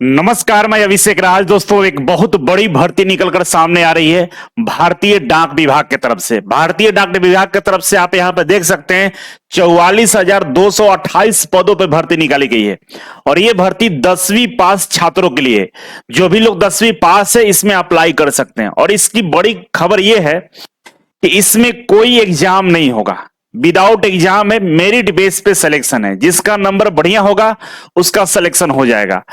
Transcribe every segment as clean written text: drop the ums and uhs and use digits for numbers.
नमस्कार, मैं अभिषेक राज। दोस्तों, एक बहुत बड़ी भर्ती निकलकर सामने आ रही है भारतीय डाक विभाग की तरफ से। भारतीय डाक विभाग की तरफ से आप यहां पर देख सकते हैं 44,228 पदों पर भर्ती निकाली गई है। और ये भर्ती 10वीं पास छात्रों के लिए, जो भी लोग 10वीं पास है इसमें अप्लाई कर सकते हैं। और इसकी बड़ी खबर यह है कि इसमें कोई एग्जाम नहीं होगा, विदाउट एग्जाम है, मेरिट बेस पे सिलेक्शन है। जिसका नंबर बढ़िया होगा उसका सिलेक्शन हो जाएगा।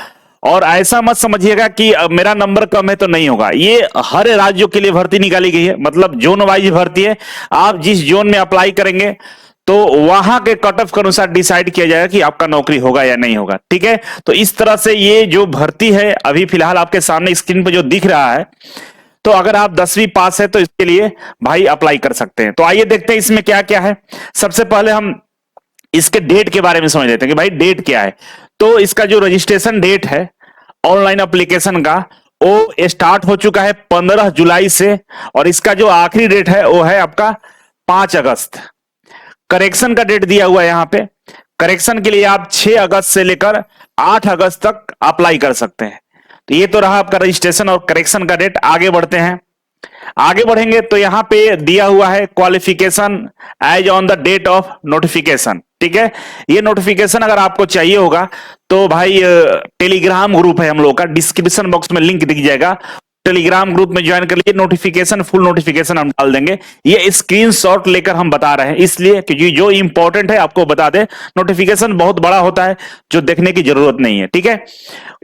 और ऐसा मत समझिएगा कि मेरा नंबर कम है तो नहीं होगा। ये हर राज्यों के लिए भर्ती निकाली गई है, मतलब जोन वाइज भर्ती है। आप जिस जोन में अप्लाई करेंगे तो वहां के कट ऑफ के अनुसार डिसाइड किया जाएगा कि आपका नौकरी होगा या नहीं होगा। ठीक है, तो इस तरह से ये जो भर्ती है अभी फिलहाल आपके सामने स्क्रीन पर जो दिख रहा है, तो अगर आप 10वीं पास है तो इसके लिए भाई अप्लाई कर सकते हैं। तो आइए देखते हैं इसमें क्या क्या है। सबसे पहले हम इसके डेट के बारे में समझ लेते हैं कि भाई डेट क्या है। तो इसका जो रजिस्ट्रेशन डेट है ऑनलाइन एप्लीकेशन का, वो स्टार्ट हो चुका है 15 जुलाई से। और इसका जो आखिरी डेट है वो है आपका 5 अगस्त। करेक्शन का डेट दिया हुआ है यहां पे। करेक्शन के लिए आप 6 अगस्त से लेकर 8 अगस्त तक अप्लाई कर सकते हैं। तो ये तो रहा आपका रजिस्ट्रेशन और करेक्शन का डेट। आगे बढ़ते हैं। आगे बढ़ेंगे तो यहां पे दिया हुआ है qualification as on the date of notification. ठीक है, ये नोटिफिकेशन अगर आपको चाहिए होगा तो भाई टेलीग्राम ग्रुप है हम लोग का, डिस्क्रिप्शन बॉक्स में लिंक दिख जाएगा। टेलीग्राम ग्रुप में ज्वाइन कर लीजिए। नोटिफिकेशन, फुल नोटिफिकेशन हम डाल देंगे। ये स्क्रीनशॉट लेकर हम बता रहे हैं इसलिए क्योंकि जो इंपॉर्टेंट है आपको बता दें। नोटिफिकेशन बहुत बड़ा होता है जो देखने की जरूरत नहीं है। ठीक है,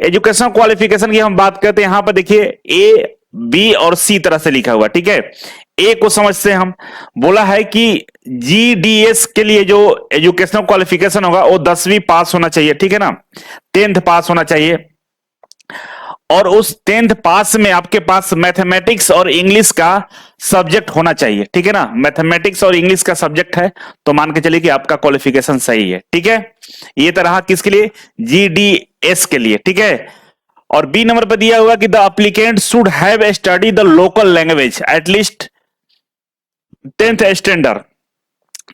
एजुकेशन क्वालिफिकेशन की हम बात करते हैं। यहां पर देखिए ए, बी और सी तरह से लिखा हुआ। ठीक है, ए को समझते हैं हम। बोला है कि जीडीएस के लिए जो एजुकेशनल क्वालिफिकेशन होगा वो 10वीं पास होना चाहिए। ठीक है ना, 10th पास होना चाहिए। और उस 10th पास में आपके पास मैथमेटिक्स और इंग्लिश का सब्जेक्ट होना चाहिए। ठीक है ना, मैथमेटिक्स और इंग्लिश का सब्जेक्ट है तो मान के चलिए कि आपका क्वालिफिकेशन सही है। ठीक है, ये तो रहा किसके लिए, जीडीएस के लिए। ठीक है, और बी नंबर पर दिया हुआ कि the applicant should have study the local language at least 10th standard.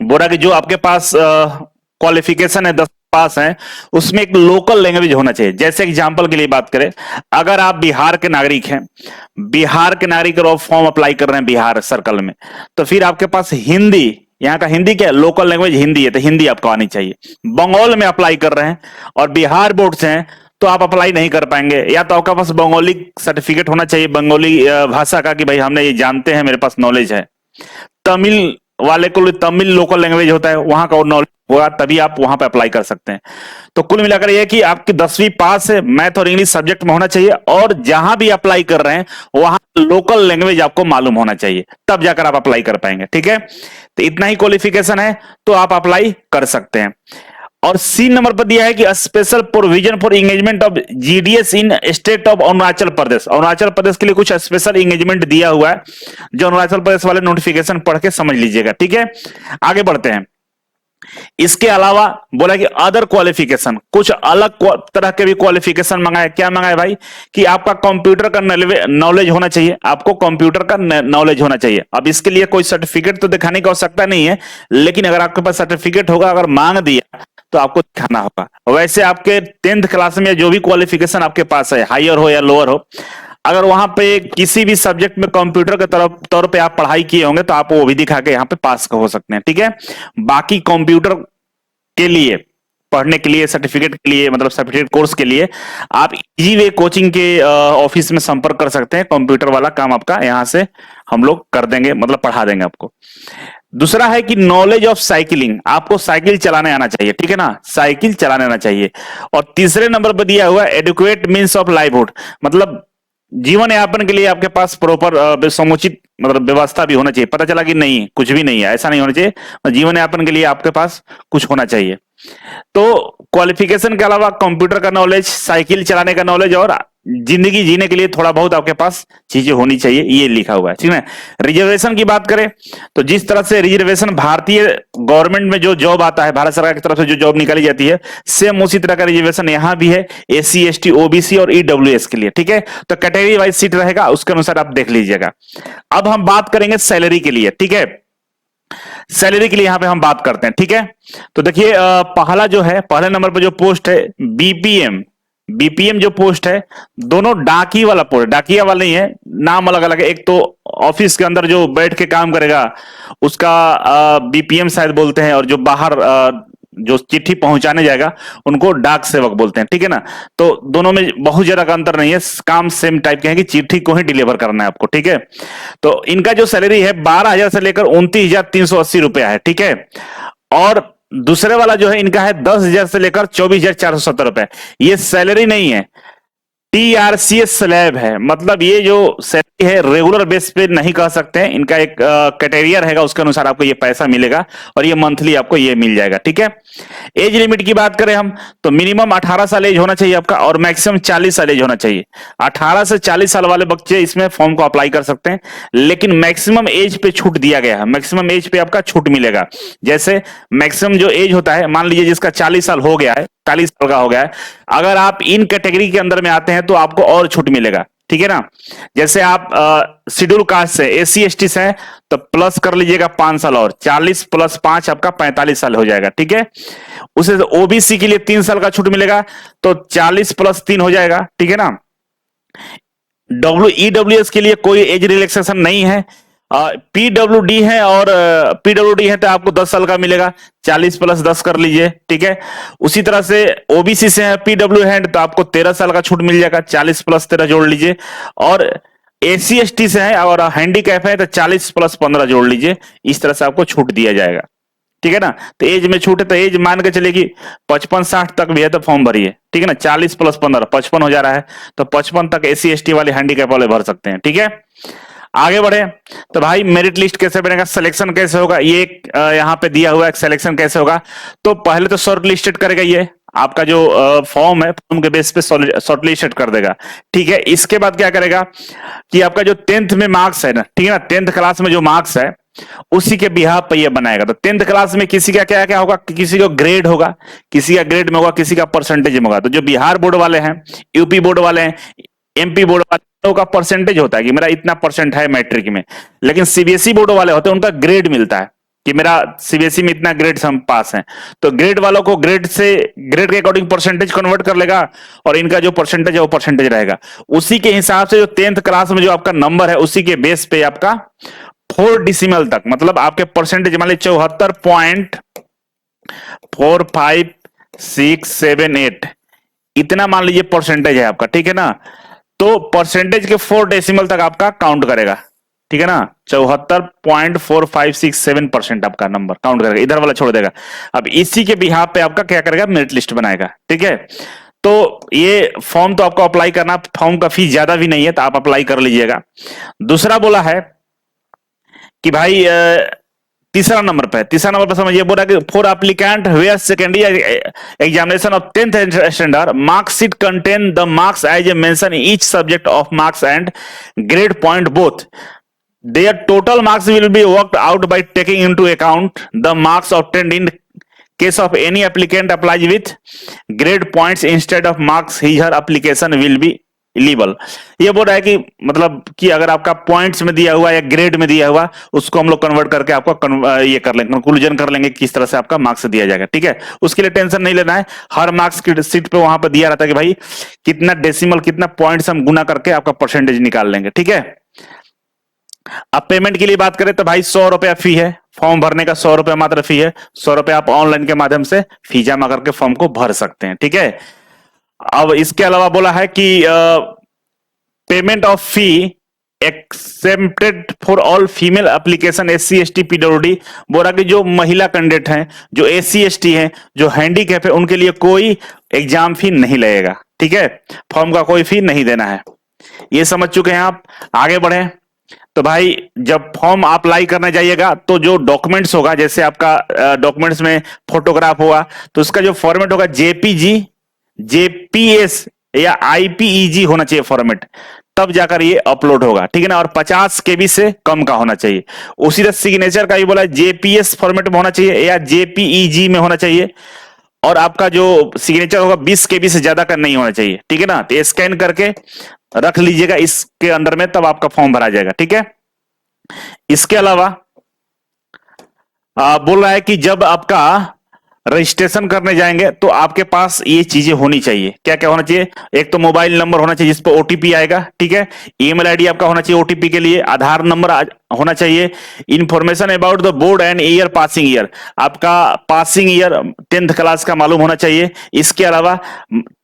बोला कि जो आपके पास क्वालिफिकेशन है, 10 पास है, उसमें एक लोकल लैंग्वेज होना चाहिए। जैसे एग्जांपल के लिए बात करें, अगर आप बिहार के नागरिक हैं, बिहार के नागरिक और फॉर्म अप्लाई कर रहे हैं बिहार सर्कल में, तो फिर आपके पास हिंदी, यहाँ का हिंदी क्या लोकल लैंग्वेज हिंदी है, तो हिंदी आपको आनी चाहिए। बंगाल में अप्लाई कर रहे हैं और बिहार बोर्ड से हैं तो आप अप्लाई नहीं कर पाएंगे। या तो आपके पास बंगाली सर्टिफिकेट होना चाहिए, बंगाली भाषा का, कि भाई हमने ये जानते हैं, मेरे पास नॉलेज है। तमिल वाले को तमिल लोकल लैंग्वेज होता है, वहां का नॉलेज होगा, तभी आप वहां पे अप्लाई कर सकते हैं। तो कुल मिलाकर यह कि आपकी 10वीं पास है, मैथ और इंग्लिश सब्जेक्ट में होना चाहिए। और जहां भी अप्लाई कर रहे हैं वहां लोकल लैंग्वेज आपको मालूम होना चाहिए, तब जाकर आप अप्लाई कर पाएंगे। ठीक है, तो इतना ही क्वालिफिकेशन है तो आप अप्लाई कर सकते हैं। और सी नंबर पर दिया है कि special provision for engagement of GDS in state of Arunachal Pradesh. Arunachal Pradesh के लिए कुछ स्पेशल एंगेजमेंट दिया हुआ है, जो अरुणाचल प्रदेश वाले नोटिफिकेशन पढ़ के समझ लीजिएगा। ठीक है, आगे बढ़ते हैं। इसके अलावा बोला कि अदर क्वालिफिकेशन, कुछ अलग तरह के भी क्वालिफिकेशन मंगाए। क्या मंगाए भाई, कि आपका कंप्यूटर का नॉलेज होना चाहिए, आपको कंप्यूटर का नॉलेज होना चाहिए। अब इसके लिए कोई सर्टिफिकेट तो दिखाने की आवश्यकता नहीं है, लेकिन अगर आपके पास सर्टिफिकेट होगा, अगर मांग दिया तो आपको दिखाना होगा। वैसे आपके 10th क्लास में जो भी क्वालिफिकेशन आपके पास है, हायर हो या लोअर हो, अगर वहां पे किसी भी सब्जेक्ट में कंप्यूटर के तरफ तौर पे आप पढ़ाई किए होंगे तो आप वो भी दिखा के यहाँ पे पास हो सकते हैं। ठीक है, बाकी कंप्यूटर के लिए पढ़ने के लिए, सर्टिफिकेट के लिए, मतलब सर्टिफिकेट कोर्स के लिए आप इजी वे कोचिंग के ऑफिस में संपर्क कर सकते हैं। कंप्यूटर वाला काम आपका यहाँ से हम लोग कर देंगे, मतलब पढ़ा देंगे आपको। दूसरा है कि नॉलेज ऑफ साइकिलिंग, आपको साइकिल चलाने आना चाहिए। ठीक है ना, साइकिल चलाने आना चाहिए। और तीसरे नंबर पर दिया हुआ एडुकेट मीन्स ऑफ लाइवहुड, मतलब जीवन यापन के लिए आपके पास प्रॉपर समुचित मतलब व्यवस्था भी होना चाहिए। पता चला कि नहीं, कुछ भी नहीं है, ऐसा नहीं होना चाहिए। जीवन यापन के लिए आपके पास कुछ होना चाहिए। तो क्वालिफिकेशन के अलावा कंप्यूटर का नॉलेज, साइकिल चलाने का नॉलेज और जिंदगी जीने के लिए थोड़ा बहुत आपके पास चीजें होनी चाहिए, ये लिखा हुआ है। ठीक है, रिजर्वेशन की बात करें तो जिस तरह से रिजर्वेशन भारतीय गवर्नमेंट में जो जॉब आता है, भारत सरकार की तरफ से जो जॉब निकाली जाती है, सेम उसी तरह का रिजर्वेशन यहां भी है, एससी, एसटी, ओबीसी और ईडब्ल्यूएस के लिए। ठीक है, तो कैटेगरी वाइज सीट रहेगा, उसके अनुसार आप देख लीजिएगा। अब हम बात करेंगे सैलरी के लिए। ठीक है, सैलरी के लिए यहां पे हम बात करते हैं। ठीक है, तो देखिए पहला जो है, पहले नंबर पर जो पोस्ट है बीपीएम, बीपीएम जो पोस्ट है, दोनों डाकी वाला पोस्ट, डाकिया वाला नहीं है, नाम अलग अलग है। एक तो ऑफिस के अंदर जो बैठ के काम करेगा उसका बीपीएम शायद बोलते हैं, और जो बाहर जो चिट्ठी पहुंचाने जाएगा उनको डाक सेवक बोलते हैं, ठीक है ना। तो दोनों में बहुत ज्यादा का अंतर नहीं है, काम सेम टाइप के हैं कि चिट्ठी को ही डिलीवर करना है आपको, ठीक है। तो इनका जो सैलरी है 12,000 से लेकर 29,380 रुपया है, ठीक है। और दूसरे वाला जो है इनका है 10,000 से लेकर 24,470 रुपए। ये सैलरी नहीं है, टीआरसीएस स्लैब है, मतलब ये जो सैलरी है रेगुलर बेस पे नहीं कह सकते हैं, इनका एक कैटेरियर हैगा, उसके अनुसार आपको ये पैसा मिलेगा, और ये मंथली आपको ये मिल जाएगा, ठीक है। एज लिमिट की बात करें हम तो मिनिमम 18 साल एज होना चाहिए आपका, और मैक्सिमम 40 साल एज होना चाहिए। 18 से 40 साल वाले बच्चे इसमें फॉर्म को अप्लाई कर सकते हैं, लेकिन मैक्सिमम एज पे छूट दिया गया है, मैक्सिमम एज पे आपका छूट मिलेगा। जैसे मैक्सिमम जो एज होता है, मान लीजिए जिसका 40 साल हो गया है, 40 साल का हो गया है, अगर आप इन कैटेगरी के अंदर में आते हैं तो आपको और छूट मिलेगा, ठीक है ना। जैसे आप शेड्यूल कास्ट से, एससी एसटी से हैं तो प्लस कर लीजिएगा 5 साल, और 40 प्लस 5 आपका 45 साल हो जाएगा, ठीक है। उसे ओबीसी के लिए 3 साल का छूट मिलेगा, तो 40 प्लस 3 हो जाएगा, ठीक है ना। ईडब्ल्यूएस के लिए कोई एज रिलैक्सेशन नहीं है। पीडब्ल्यूडी है, और पीडब्ल्यूडी है तो आपको 10 साल का मिलेगा, 40 प्लस 10 कर लीजिए, ठीक है। उसी तरह से ओबीसी से है, पीडब्ल्यू है तो आपको 13 साल का छूट मिल जाएगा, 40 प्लस 13 जोड़ लीजिए। और एससी एसटी से है और हैंडीकैप है तो 40 प्लस 15 जोड़ लीजिए। इस तरह से आपको छूट दिया जाएगा, ठीक है ना। तो एज में छूट है तो एज मान के चलेगी 55-60 तक भी है तो फॉर्म भरिए, ठीक है ना। 40 प्लस 15 55 हो जा रहा है, तो 55 तक एससी एसटी वाले हैंडीकैप वाले भर सकते हैं, ठीक है। आगे बढ़े तो भाई मेरिट लिस्ट कैसे बनेगा, सिलेक्शन कैसे होगा, ये यहाँ पे दिया हुआ है सिलेक्शन कैसे होगा। तो पहले तो शॉर्ट लिस्टेड करेगा, ये आपका जो फॉर्म है फॉर्म के बेस पे शॉर्ट लिस्टेड कर देगा, ठीक है। इसके बाद क्या करेगा कि आपका जो 10th में मार्क्स है ना, ठीक है ना, 10th क्लास में जो मार्क्स है उसी के बिहाफ पे ये बनाएगा। तो 10th क्लास में किसी का क्या क्या होगा, किसी का ग्रेड होगा, किसी का ग्रेड में होगा, किसी का परसेंटेज में होगा। तो जो बिहार बोर्ड वाले हैं, यूपी बोर्ड वाले हैं, एमपी बोर्ड वाले का परसेंटेज होता है कि मेरा इतना परसेंट है मैट्रिक में, लेकिन सीबीएसई बोर्ड वाले होते हैं उनका ग्रेड मिलता है कि मेरा सीबीएसई में इतना ग्रेड से हम पास हैं। तो ग्रेड वालों को ग्रेड के अकॉर्डिंग परसेंटेज कन्वर्ट कर लेगा, और इनका जो परसेंटेज है वो परसेंटेज रहेगा। उसी के हिसाब से जो 10th क्लास में जो आपका नंबर है उसी के बेस पे आपका 4 डिसिमल तक, मतलब आपके परसेंटेज मान लीजिए 74.45678 इतना मान लीजिए परसेंटेज है आपका, ठीक है ना। तो परसेंटेज के 4 डेसिमल तक आपका काउंट करेगा, ठीक है ना। 74.4567% आपका नंबर काउंट करेगा, इधर वाला छोड़ देगा। अब इसी के बिहाफ पे आपका क्या करेगा, मेरिट लिस्ट बनाएगा, ठीक है। तो ये फॉर्म तो आपको अप्लाई करना, फॉर्म का फीस ज्यादा भी नहीं है तो आप अप्लाई कर लीजिएगा। दूसरा बोला है कि भाई तीसरा नंबर पे समझिए, बोला कि for applicant where secondary examination of 10th standard marksheet contain the marks as a mention in each subject of marks and grade point both their total marks will be worked out by taking into account the marks obtained in case of any applicant applies with grade points instead of marks his her application will be libel. ये बोल रहा है कि मतलब कि अगर आपका points में दिया हुआ या ग्रेड में दिया हुआ उसको हम लोग कन्वर्ट करके आपको ये कर लेंगे, कंक्लूजन कर लेंगे किस तरह से आपका मार्क्स दिया जाएगा, ठीक है। उसके लिए टेंशन नहीं लेना है, हर मार्क्स की सीट पे वहां पर दिया रहता है कि भाई कितना डेसिमल कितना पॉइंट्स हम गुना करके आपका परसेंटेज निकाल लेंगे, ठीक है। अब पेमेंट के लिए बात करें तो भाई 100 रुपया फी है, फॉर्म भरने का 100 रुपया मात्र फी है। 100 रुपया आप ऑनलाइन के माध्यम से फी जमा करके फॉर्म को भर सकते हैं, ठीक है। अब इसके अलावा बोला है कि payment of fee accepted for all female application SC ST PWD. बोला कि जो महिला कैंडिडेट हैं, जो एससी एसटी हैं, जो हैंडीकैप है, उनके लिए कोई एग्जाम फी नहीं लगेगा, ठीक है। फॉर्म का कोई फी नहीं देना है, ये समझ चुके हैं आप। आगे बढ़े तो भाई जब फॉर्म आप अप्लाई करने जाइएगा तो जो डॉक्यूमेंट्स होगा, जैसे आपका डॉक्यूमेंट्स में फोटोग्राफ होगा तो उसका जो फॉर्मेट होगा जेपीजी, जेपीएस या आईपीईजी होना चाहिए फॉर्मेट, तब जाकर ये अपलोड होगा, ठीक है ना। और 50 केबी से कम का होना चाहिए। उसी तरह सिग्नेचर का भी बोला जेपीएस फॉर्मेट में होना चाहिए या जेपीईजी में होना चाहिए, और आपका जो सिग्नेचर होगा 20 केबी से ज्यादा का नहीं होना चाहिए, ठीक है ना। तो स्कैन करके रख लीजिएगा इसके अंदर में, तब आपका फॉर्म भरा जाएगा, ठीक है। इसके अलावा बोल रहा है कि जब आपका रजिस्ट्रेशन करने जाएंगे तो आपके पास ये चीजें होनी चाहिए। क्या क्या होना चाहिए? एक तो मोबाइल नंबर होना चाहिए जिस पर ओटीपी आएगा, ठीक है। ईमेल आईडी आपका होना चाहिए ओटीपी के लिए। आधार नंबर होना चाहिए। Information about the board and year, passing year, आपका पासिंग ईयर 10th क्लास का मालूम होना चाहिए। इसके अलावा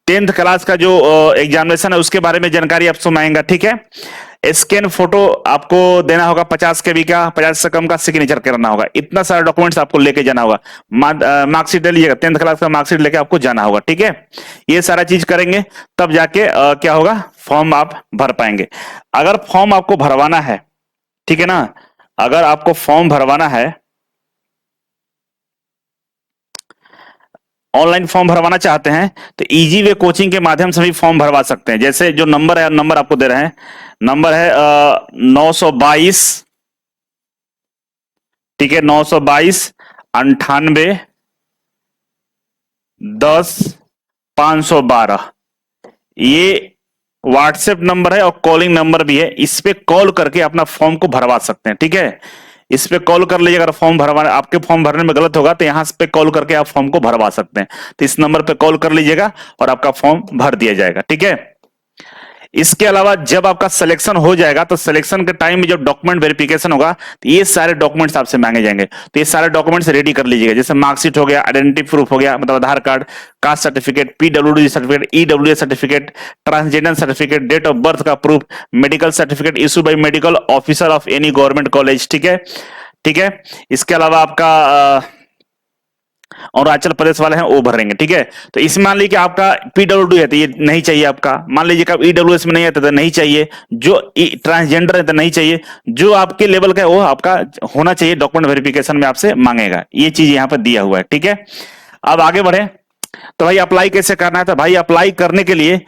10th क्लास का जो एग्जामिनेशन है उसके बारे में जानकारी आपसे मांगेगा, ठीक है। स्कैन फोटो आपको देना होगा 50 KB का, 50 से कम का सिग्नेचर करना होगा। इतना सारा डॉक्यूमेंट्स आपको लेके जाना होगा। मार्कशीट ले लीजिएगा, 10th क्लास का मार्कशीट लेके आपको जाना होगा, ठीक है। ये सारा चीज करेंगे तब जाके क्या होगा, फॉर्म आप भर पाएंगे। अगर फॉर्म आपको भरवाना है, ठीक है ना, अगर आपको फॉर्म भरवाना है, ऑनलाइन फॉर्म भरवाना चाहते हैं तो इजी वे कोचिंग के माध्यम से भी फॉर्म भरवा सकते हैं। जैसे जो नंबर है, नंबर आपको दे रहे हैं, नंबर है 922, ठीक है, 922 98 10 512। ये व्हाट्सएप नंबर है और कॉलिंग नंबर भी है। इस पे कॉल करके अपना फॉर्म को भरवा सकते हैं, ठीक है। इस पे कॉल कर लीजिए। अगर फॉर्म भरवाने, आपके फॉर्म भरने में गलत होगा तो यहां पे कॉल करके आप फॉर्म को भरवा सकते हैं। तो इस नंबर पे कॉल कर लीजिएगा और आपका फॉर्म भर दिया जाएगा, ठीक है। इसके अलावा जब आपका सिलेक्शन हो जाएगा तो सिलेक्शन के टाइम में जब डॉक्यूमेंट वेरिफिकेशन होगा तो ये सारे डॉक्यूमेंट्स आपसे मांगे जाएंगे। तो ये सारे डॉक्यूमेंट्स रेडी कर लीजिएगा। जैसे मार्कशीट हो गया, आइडेंटिटी प्रूफ हो गया, मतलब Aadhaar card, caste certificate, PWD certificate, EWS certificate, transgender certificate, date of birth का proof, medical certificate issue by medical officer of any government college, ठीक है, ठीक है। इसके अलावा आपका और अरुणाचल प्रदेश वाले हैं वो भरेंगे, ठीक है। तो इसमें मान लीजिए कि आपका पीडब्ल्यूडी है तो ये नहीं चाहिए आपका। मान लीजिए कि आप ईडब्ल्यूएस में नहीं आता तो नहीं चाहिए। जो ट्रांसजेंडर है तो नहीं चाहिए। जो आपके लेवल का है वो आपका होना चाहिए, डॉक्यूमेंट वेरिफिकेशन में आपसे मांगेगा। ये चीज यहाँ पर दिया हुआ है, ठीक है। अब आगे बढ़े तो भाई अप्लाई कैसे करना है? तो भाई अप्लाई करने के लिए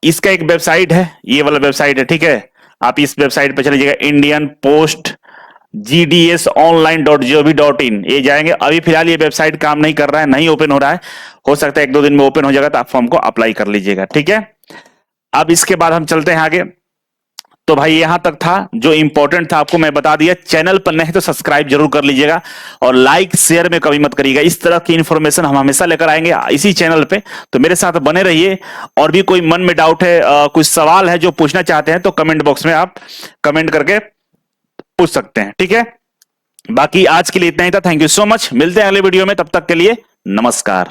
इसका एक वेबसाइट है, ये वाला वेबसाइट है, ठीक है। आप इस वेबसाइट पे चलिएगा, इंडियन पोस्ट gdsonline.gov.in, ये जाएंगे। अभी फिलहाल ये वेबसाइट काम नहीं कर रहा है, नहीं ओपन हो रहा है। हो सकता है 1-2 दिन में ओपन हो जाएगा तो आप फॉर्म को अप्लाई कर लीजिएगा, ठीक है। अब इसके बाद हम चलते हैं आगे। तो भाई यहां तक था, जो इंपॉर्टेंट था आपको मैं बता दिया। चैनल पर नए हैं तो सब्सक्राइब जरूर कर लीजिएगा और लाइक शेयर में कभी मत करिएगा। इस तरह की इंफॉर्मेशन हम हमेशा लेकर आएंगे इसी चैनल पे, तो मेरे साथ बने रहिए। और भी कोई मन में डाउट है, कुछ सवाल है जो पूछना चाहते हैं तो कमेंट बॉक्स में आप कमेंट करके पूछ सकते हैं, ठीक है। बाकी आज के लिए इतना ही था। Thank you so much. मिलते हैं अगले वीडियो में, तब तक के लिए नमस्कार।